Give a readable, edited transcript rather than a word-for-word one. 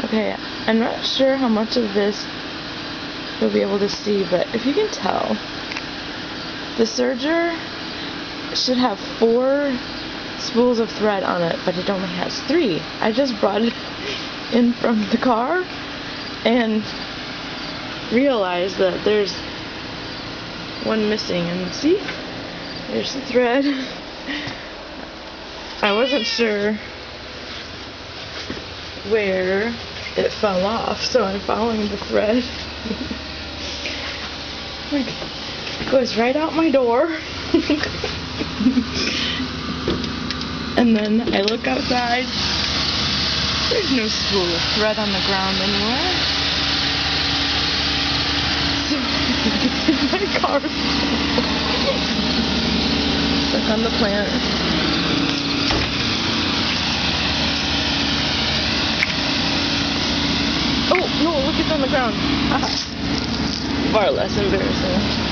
Okay, I'm not sure how much of this you'll be able to see, but if you can tell, the serger should have 4 spools of thread on it, but it only has 3. I just brought it in from the car and realized that there's one missing, and see? There's the thread. I wasn't sure where it fell off, so I'm following the thread. It goes right out my door. And then I look outside. There's no spool of thread on the ground anywhere. So it's in my car. Stuck on the plant. Oh no, look, it's on the ground. Far less embarrassing.